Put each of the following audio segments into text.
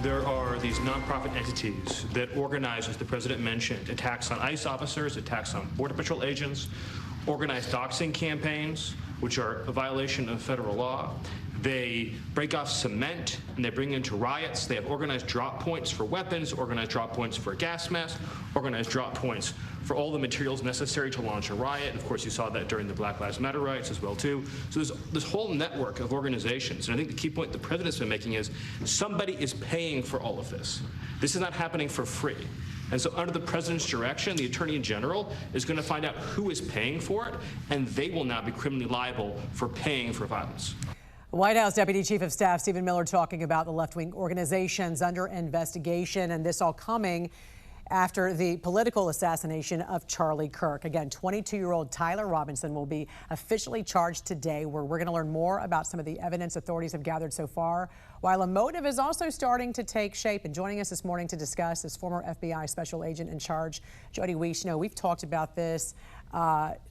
there are these nonprofit entities that organize, as the president mentioned, attacks on ICE officers, attacks on Border Patrol agents, organized doxing campaigns, which are a violation of federal law. They break off cement and they bring into riots. They have organized drop points for weapons, organized drop points for gas masks, organized drop points for all the materials necessary to launch a riot. And of course, you saw that during the Black Lives Matter riots as well, too. So there's this whole network of organizations. And I think the key point the president's been making is somebody is paying for all of this. This is not happening for free. And so under the president's direction, the attorney general is going to find out who is paying for it, and they will now be criminally liable for paying for violence. White House Deputy Chief of Staff Stephen Miller talking about the left-wing organizations under investigation, and this all coming after the political assassination of Charlie Kirk. Again, 22-year-old Tyler Robinson will be officially charged today, where we're going to learn more about some of the evidence authorities have gathered so far, while a motive is also starting to take shape. And joining us this morning to discuss is former FBI special agent in charge, Jody Weiss. You know, we've talked about this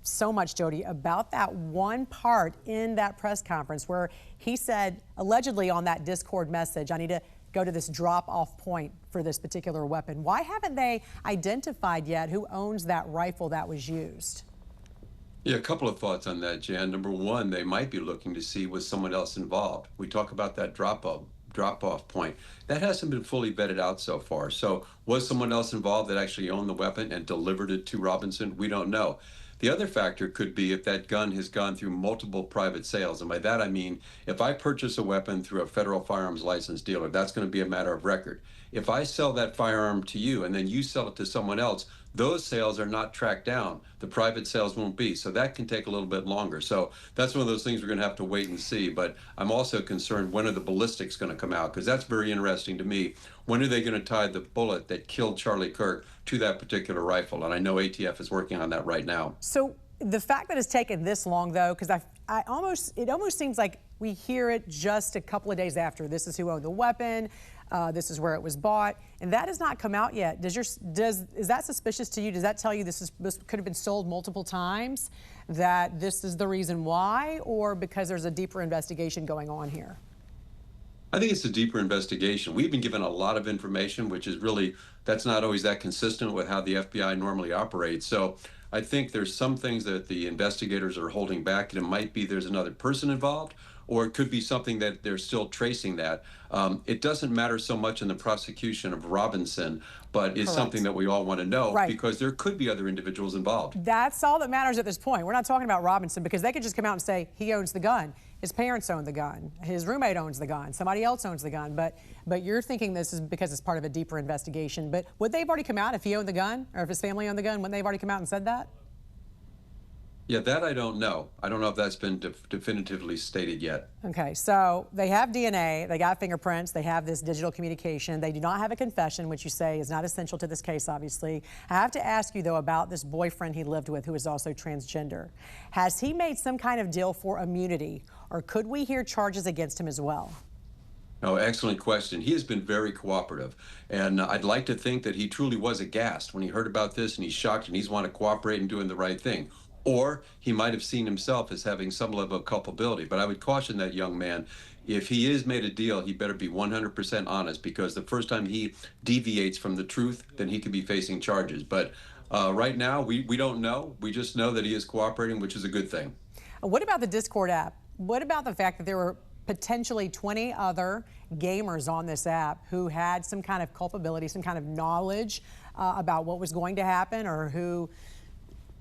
so much, Jody, about that one part in that press conference where he said, allegedly on that Discord message, I need to go to this drop-off point for this particular weapon. Why haven't they identified yet who owns that rifle that was used? Yeah, a couple of thoughts on that, Jan. Number one, they might be looking to see was someone else involved. We talk about that drop-off point. That hasn't been fully vetted out so far. So was someone else involved that actually owned the weapon and delivered it to Robinson? We don't know. The other factor could be if that gun has gone through multiple private sales. And by that, I mean, if I purchase a weapon through a federal firearms license dealer, that's going to be a matter of record. If I sell that firearm to you and then you sell it to someone else, those sales are not tracked down. The private sales won't be. So that can take a little bit longer. So that's one of those things we're going to have to wait and see. But I'm also concerned, when are the ballistics going to come out? Because that's very interesting to me. When are they going to tie the bullet that killed Charlie Kirk to that particular rifle? And I know ATF is working on that right now. So the fact that it's taken this long, though, because it almost seems like we hear it just a couple of days after. This is who owned the weapon. This is where it was bought, and that has not come out yet. Is that suspicious to you? Does that tell you this could have been sold multiple times, that this is the reason why, or because there's a deeper investigation going on here? I think it's a deeper investigation. We've been given a lot of information, which is really, that's not always that consistent with how the FBI normally operates. So I think there's some things that the investigators are holding back, and it might be there's another person involved, or it could be something that they're still tracing that. It doesn't matter so much in the prosecution of Robinson, but it's something that we all want to know, because there could be other individuals involved. That's all that matters at this point. We're not talking about Robinson, because they could just come out and say he owns the gun. His parents own the gun. His roommate owns the gun. Somebody else owns the gun. But you're thinking this is because it's part of a deeper investigation. But would they have already come out if he owned the gun, or if his family owned the gun? Wouldn't they have already come out and said that? Yeah, that I don't know. I don't know if that's been definitively stated yet. Okay, so they have DNA, they got fingerprints, they have this digital communication. They do not have a confession, which you say is not essential to this case, obviously. I have to ask you, though, about this boyfriend he lived with who is also transgender. Has he made some kind of deal for immunity, or could we hear charges against him as well? Oh, excellent question. He has been very cooperative, and I'd like to think that he truly was aghast when he heard about this, and he's shocked, and he's want to cooperate and doing the right thing. Or he might have seen himself as having some level of culpability. But I would caution that young man, if he is made a deal, he better be 100% honest, because the first time he deviates from the truth, then he could be facing charges. But right now, we don't know. We just know that he is cooperating, which is a good thing. What about the Discord app? What about the fact that there were potentially 20 other gamers on this app who had some kind of culpability, some kind of knowledge about what was going to happen, or who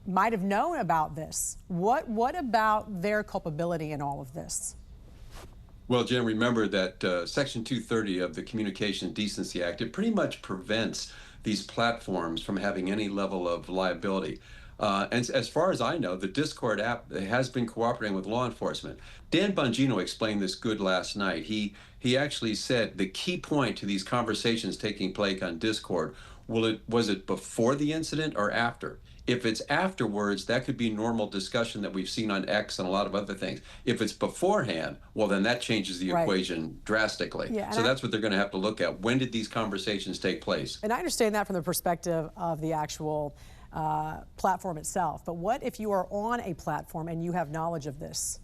might have known about this? What about their culpability in all of this? Well, Jen, remember that Section 230 of the Communication Decency Act, it pretty much prevents these platforms from having any level of liability. And as far as I know, the Discord app has been cooperating with law enforcement. Dan Bongino explained this good last night. He actually said the key point to these conversations taking place on Discord, was it before the incident or after? If it's afterwards, that could be normal discussion that we've seen on X and a lot of other things. If it's beforehand, well, then that changes the equation drastically. Yeah, so that's what they're going to have to look at. When did these conversations take place? And I understand that from the perspective of the actual platform itself. But what if you are on a platform and you have knowledge of this?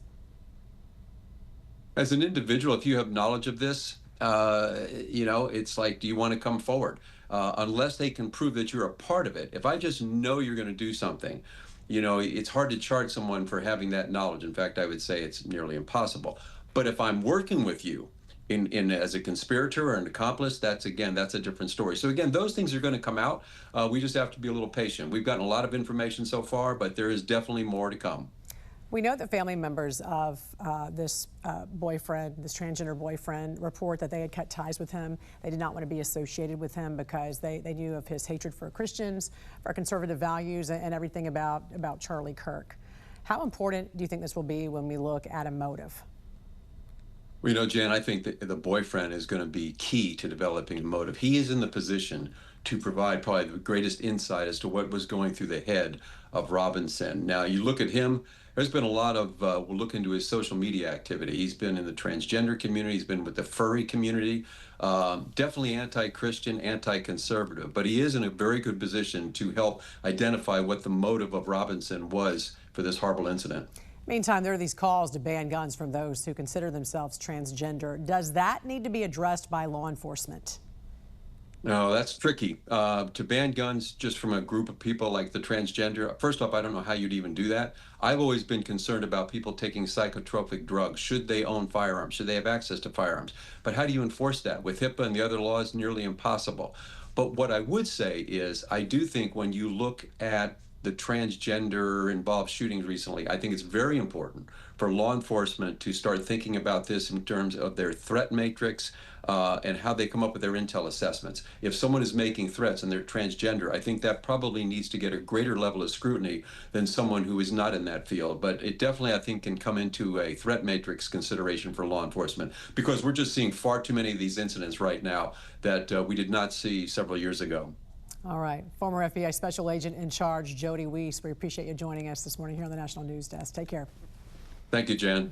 As an individual, if you have knowledge of this, it's like, do you want to come forward? Unless they can prove that you're a part of it. If I just know you're going to do something, it's hard to charge someone for having that knowledge. In fact, I would say it's nearly impossible. But if I'm working with you in as a conspirator or an accomplice, that's a different story. So again, those things are going to come out. We just have to be a little patient. We've gotten a lot of information so far, but there is definitely more to come. We know that family members of this transgender boyfriend, report that they had cut ties with him. They did not want to be associated with him because they knew of his hatred for Christians, for conservative values, and everything about Charlie Kirk. How important do you think this will be when we look at a motive? Well, Jan, I think that the boyfriend is going to be key to developing a motive. He is in the position to provide probably the greatest insight as to what was going through the head of Robinson. Now, you look at him, there's been a lot of, we'll look into his social media activity. He's been in the transgender community, he's been with the furry community, definitely anti-Christian, anti-conservative, but he is in a very good position to help identify what the motive of Robinson was for this horrible incident. Meantime, there are these calls to ban guns from those who consider themselves transgender. Does that need to be addressed by law enforcement? No, that's tricky. To ban guns just from a group of people like the transgender, first off, I don't know how you'd even do that. I've always been concerned about people taking psychotropic drugs. Should they own firearms? Should they have access to firearms? But how do you enforce that? With HIPAA and the other laws, nearly impossible. But what I would say is, I do think when you look at the transgender involved shootings recently, I think it's very important for law enforcement to start thinking about this in terms of their threat matrix and how they come up with their intel assessments. If someone is making threats and they're transgender, I think that probably needs to get a greater level of scrutiny than someone who is not in that field. But it definitely, I think, can come into a threat matrix consideration for law enforcement, because we're just seeing far too many of these incidents right now that we did not see several years ago. All right. Former FBI Special Agent in Charge, Jody Weiss, we appreciate you joining us this morning here on the National News Desk. Take care. Thank you, Jan.